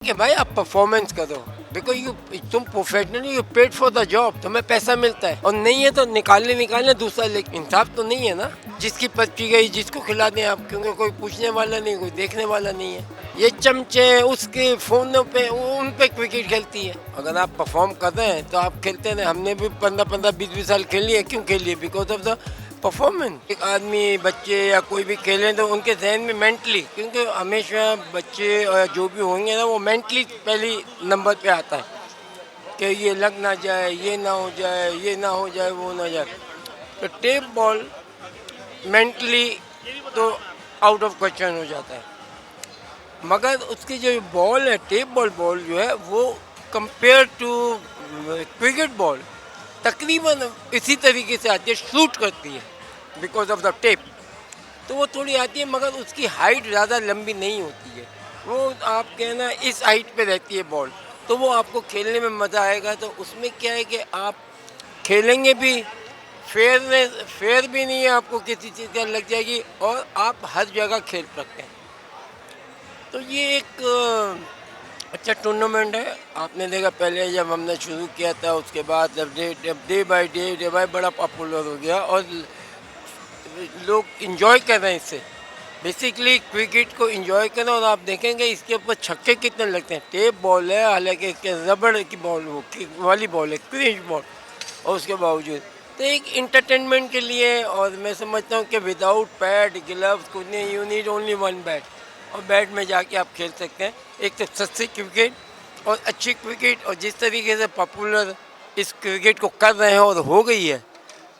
कि भाई आप परफॉर्मेंस करो, बिकॉज यू तुम professionally you paid for the job, तुम्हें पैसा मिलता है, और नहीं है तो निकालने दूसरा लेकिन इंसाफ तो नहीं है ना। जिसकी पच्ची गई जिसको खिला दें आप, क्योंकि कोई पूछने वाला नहीं, कोई देखने वाला नहीं है। ये चमचे उसके फोनों पे उन पे क्रिकेट खेलती है। अगर आप परफॉर्म कर रहे हैं तो आप खेलते रहे। हमने भी 15-20 साल खेली है। क्यों खेली है? Because of the performance. एक आदमी बच्चे या कोई भी खेलें तो उनके जहन में मेंटली, क्योंकि हमेशा बच्चे और जो भी होंगे ना, वो मेंटली पहली नंबर पे आता है कि ये लग ना जाए, ये ना हो जाए, ये ना हो जाए, वो ना जाए। तो टेप बॉल मेंटली तो आउट ऑफ क्वेश्चन हो जाता है। मगर उसकी जो बॉल है, टेप बॉल बॉल जो है, वो कंपेयर टू क्रिकेट बॉल तकरीबन इसी तरीके से आती है, शूट करती है बिकॉज ऑफ द टेप। तो वो थोड़ी आती है, मगर उसकी हाइट ज़्यादा लंबी नहीं होती है। वो आप कहना इस हाइट पे रहती है बॉल, तो वो आपको खेलने में मज़ा आएगा। तो उसमें क्या है कि आप खेलेंगे भी, फेयर भी नहीं है, आपको किसी चीज़ का लग जाएगी, और आप हर जगह खेल सकते हैं। तो ये एक अच्छा टूर्नामेंट है। आपने देखा पहले जब हमने शुरू किया था, उसके बाद जब डे बाय बड़ा पॉपुलर हो गया और लोग इंजॉय कर रहे हैं इससे। बेसिकली क्रिकेट को इंजॉय करें, और आप देखेंगे इसके ऊपर छक्के कितने लगते हैं। टेप बॉल है, हालांकि रबड़ की बॉल वाली बॉल है, क्रिंच बॉल, और उसके बावजूद तो एक इंटरटेनमेंट के लिए। और मैं समझता हूँ कि विदाउट पैड ग्लव्स कुछ नहीं, you need only one bat, और बैट में जाके आप खेल सकते हैं। एक तो सस्ती क्रिकेट और अच्छी क्रिकेट, और जिस तरीके से पॉपुलर इस क्रिकेट को कर रहे हैं और हो गई है,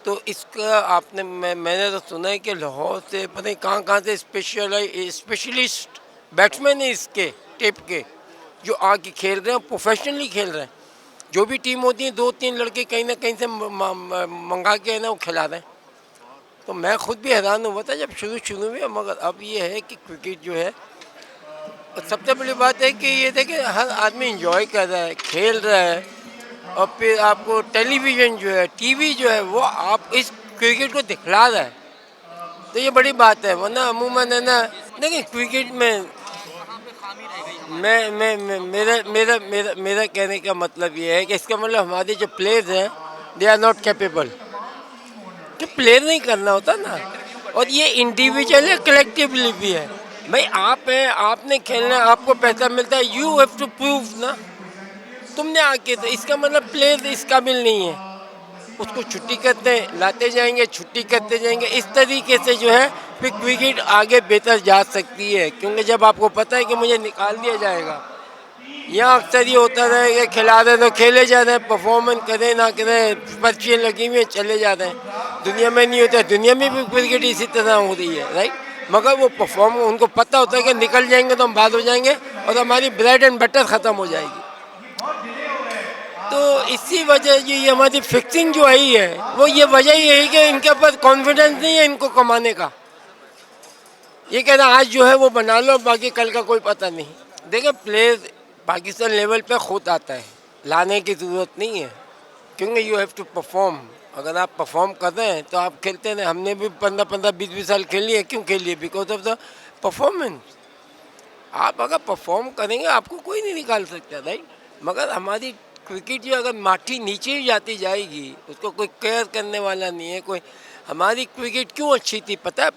तो इसका आपने मैंने तो सुना है कि लाहौर से पता नहीं कहाँ से स्पेशलिस्ट बैट्समैन है इसके टेप के, जो आके खेल रहे हैं, प्रोफेशनली खेल रहे हैं। जो भी टीम होती है 2-3 लड़के कहीं ना कहीं से मंगा के है ना, वो खिला रहे हैं। तो मैं खुद भी हैरान हुआ था जब शुरू में, मगर अब ये है कि क्रिकेट जो है, सबसे बड़ी बात है कि ये देखिए हर आदमी इंजॉय कर रहा है, खेल रहा है, और फिर आपको टेलीविज़न जो है, टीवी जो है, वो आप इस क्रिकेट को दिखला रहा है। तो ये बड़ी बात है। वरना अमूमन है ना, देखिए क्रिकेट में मेरा कहने का मतलब ये है कि इसका मतलब हमारे जो प्लेयर्स हैं, दे आर नॉट कैपेबल। कि प्लेयर नहीं करना होता ना, और ये इंडिविजुअल है, कलेक्टिवली भी है। भाई आप हैं, आपने खेलना है, आपको पैसा मिलता है, यू हैव टू प्रूव ना। तुमने आके, तो इसका मतलब प्लेयर इस काबिल नहीं है, उसको छुट्टी करते लाते जाएंगे, छुट्टी करते जाएंगे। इस तरीके से जो है फिर क्रिकेट आगे बेहतर जा सकती है, क्योंकि जब आपको पता है कि मुझे निकाल दिया जाएगा, यहाँ अक्सर ये होता रहेगा, खिला रहे तो खेले जा रहे हैं, परफॉर्मेंस करें ना करें, पर्चियाँ लगी हुई हैं, चले जा रहे हैं। दुनिया में नहीं होता, दुनिया में भी क्रिकेट इसी तरह हो रही है, राइट। मगर वो परफॉर्म, उनको पता होता है कि निकल जाएंगे तो हम बाद हो जाएंगे, और हमारी ब्रेड एंड बटर ख़त्म हो जाएगी। तो इसी वजह ये हमारी फिक्सिंग जो आई है, वो ये वजह यही कि इनके पास कॉन्फिडेंस नहीं है इनको कमाने का। ये कहना आज जो है वो बना लो, बाकी कल का कोई पता नहीं। देखिए प्लेयर पाकिस्तान लेवल पे खुद आता है, लाने की ज़रूरत नहीं है, क्योंकि यू हैव टू परफॉर्म। अगर आप परफॉर्म कर रहे हैं तो आप खेलते हैं। हमने भी 15-20 साल खेली है। क्यों खेली है? Because of the performance. आप अगर परफॉर्म करेंगे, आपको कोई नहीं निकाल सकता, राइट। मगर हमारी क्रिकेट जो अगर माठी नीचे ही जाती जाएगी, उसको कोई केयर करने वाला नहीं है कोई। हमारी क्रिकेट क्यों अच्छी थी पता है?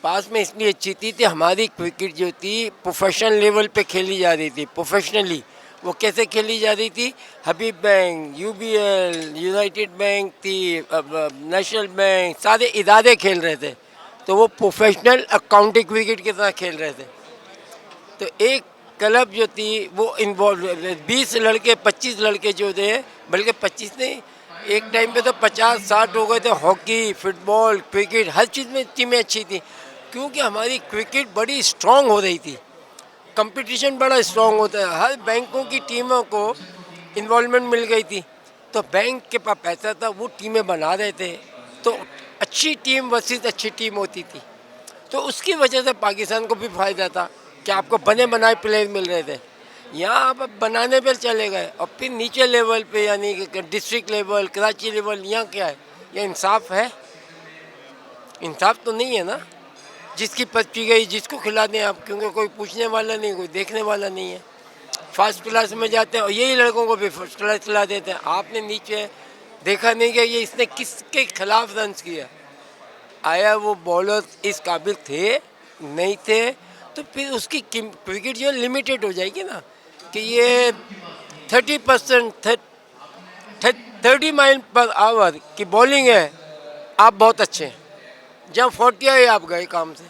पास में इसलिए अच्छी थी हमारी क्रिकेट जो थी प्रोफेशनल लेवल पे खेली जा रही थी, प्रोफेशनली। वो कैसे खेली जा रही थी? हबीब बैंक, यूबीएल, यूनाइटेड बैंक थी, नेशनल बैंक, सारे इदारे खेल रहे थे। तो वो प्रोफेशनल अकाउंटिंग क्रिकेट की तरह खेल रहे थे। तो एक क्लब जो थी वो इन्वॉल्व 20 लड़के 25 लड़के जो थे, बल्कि 25 नहीं, एक टाइम पे तो 50-60 हो गए थे। हॉकी, फुटबॉल, क्रिकेट, हर चीज़ में टीमें अच्छी थी, क्योंकि हमारी क्रिकेट बड़ी स्ट्रांग हो रही थी। कंपटीशन बड़ा स्ट्रांग होता है, हर बैंकों की टीमों को इन्वॉल्वमेंट मिल गई थी। तो बैंक के पास पैसा था, वो टीमें बना रहे थे। तो अच्छी टीम वर्सेस अच्छी टीम होती थी। तो उसकी वजह से पाकिस्तान को भी फ़ायदा था कि आपको बने बनाए प्लेयर मिल रहे थे। यहाँ आप बनाने पर चले गए, और फिर नीचे लेवल पे, यानी कि डिस्ट्रिक्ट लेवल, कराची लेवल, यहाँ क्या है? ये इंसाफ है? इंसाफ तो नहीं है ना। जिसकी पच्ची गई जिसको खिला दें आप, क्योंकि कोई पूछने वाला नहीं, कोई देखने वाला नहीं है। फर्स्ट क्लास में जाते हैं और यही लड़कों को भी फर्स्ट क्लास खिला देते हैं। आपने नीचे देखा नहीं कि ये इसने किसके खिलाफ रन किया, आया वो बॉलर इस काबिल थे नहीं थे, तो फिर उसकी क्रिकेट जो लिमिटेड हो जाएगी ना, कि ये 30% 30 माइल पर आवर की बॉलिंग है, आप बहुत अच्छे हैं, जहाँ 40 आए आप गए काम से।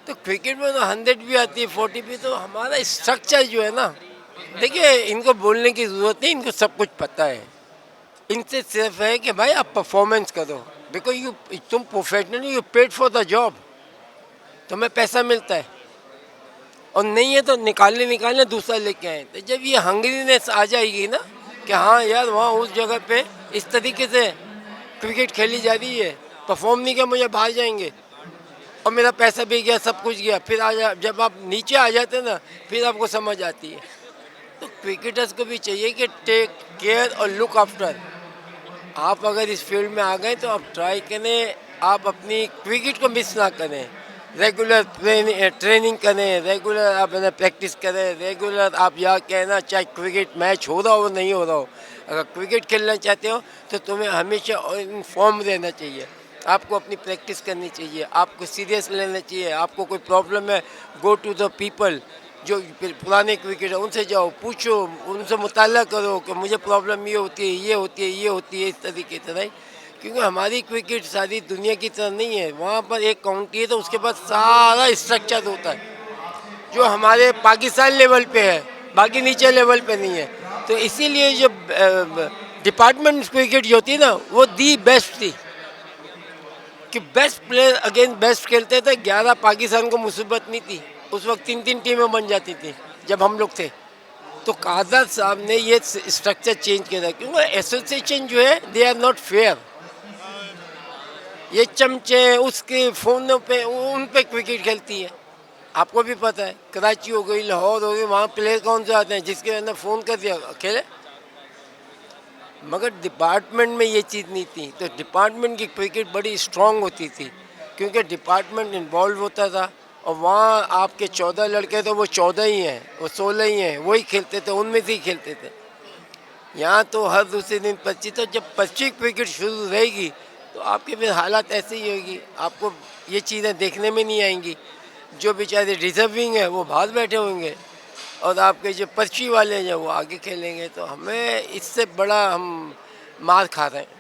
तो क्रिकेट में तो 100 भी आती है, 40 भी। तो हमारा स्ट्रक्चर जो है ना, देखिए इनको बोलने की ज़रूरत नहीं, इनको सब कुछ पता है। इनसे सिर्फ है कि भाई आप परफॉर्मेंस करो, बिकॉज यू तुम professional, you paid for the job, तुम्हें पैसा मिलता है, और नहीं है तो निकालने दूसरा लेके आए। तो जब ये हंगरीनेस आ जाएगी ना कि हाँ यार वहाँ उस जगह पे इस तरीके से क्रिकेट खेली जा रही है, परफॉर्म नहीं किया मुझे बाहर जाएंगे और मेरा पैसा भी गया, सब कुछ गया, फिर जब आप नीचे आ जाते हैं ना, फिर आपको समझ आती है। तो क्रिकेटर्स को भी चाहिए कि टेक केयर और लुक आफ्टर। आप अगर इस फील्ड में आ गए तो आप ट्राई करें, आप अपनी क्रिकेट को मिस ना करें, रेगुलर ट्रेनिंग करें, रेगुलर आप प्रैक्टिस करें, रेगुलर आप यहाँ कहना, चाहे क्रिकेट मैच हो रहा हो नहीं हो रहा हो, अगर क्रिकेट खेलना चाहते हो तो तुम्हें हमेशा इन्फॉर्म रहना चाहिए, आपको अपनी प्रैक्टिस करनी चाहिए, आपको सीरियस लेना चाहिए। आपको कोई प्रॉब्लम है, गो टू द पीपल, जो पुराने क्रिकेटर, उनसे जाओ, पूछो, उनसे मुताला करो कि मुझे प्रॉब्लम ये होती है, ये होती है, ये होती है, इस तरीके से। राइट, क्योंकि हमारी क्रिकेट सारी दुनिया की तरह नहीं है। वहाँ पर एक काउंटी है तो उसके पास सारा स्ट्रक्चर होता है जो हमारे पाकिस्तान लेवल पे है, बाकी नीचे लेवल पे नहीं है। तो इसीलिए जो डिपार्टमेंट क्रिकेट जो होती है ना, वो दी बेस्ट थी कि बेस्ट प्लेयर अगेंस्ट बेस्ट खेलते थे। 11 पाकिस्तान को मुसीबत नहीं थी उस वक्त, 3-3 टीमें बन जाती थी जब हम लोग थे। तो कादर साहब ने ये स्ट्रक्चर चेंज किया था, क्योंकि एसोसिएशन जो है दे आर नॉट फेयर। ये चमचे उसके फ़ोनों पे उन पे क्रिकेट खेलती है, आपको भी पता है। कराची हो गई, लाहौर हो गई, वहाँ प्लेयर कौन से आते हैं जिसके अंदर फ़ोन कर दिया खेले। मगर डिपार्टमेंट में ये चीज़ नहीं थी, तो डिपार्टमेंट की क्रिकेट बड़ी स्ट्रांग होती थी, क्योंकि डिपार्टमेंट इन्वॉल्व होता था। और वहाँ आपके 14 लड़के तो वो 14 ही हैं, वो 16 ही हैं, वही खेलते थे, उनमें से ही खेलते थे। यहाँ तो हर दूसरे दिन 25, तो जब 25 क्रिकेट शुरू रहेगी तो आपके फिर हालात ऐसे ही होगी, आपको ये चीज़ें देखने में नहीं आएंगी। जो बेचारे डिजर्विंग है वो बाहर बैठे होंगे, और आपके जो पर्ची वाले हैं वो आगे खेलेंगे। तो हमें इससे बड़ा हम मार खा रहे हैं।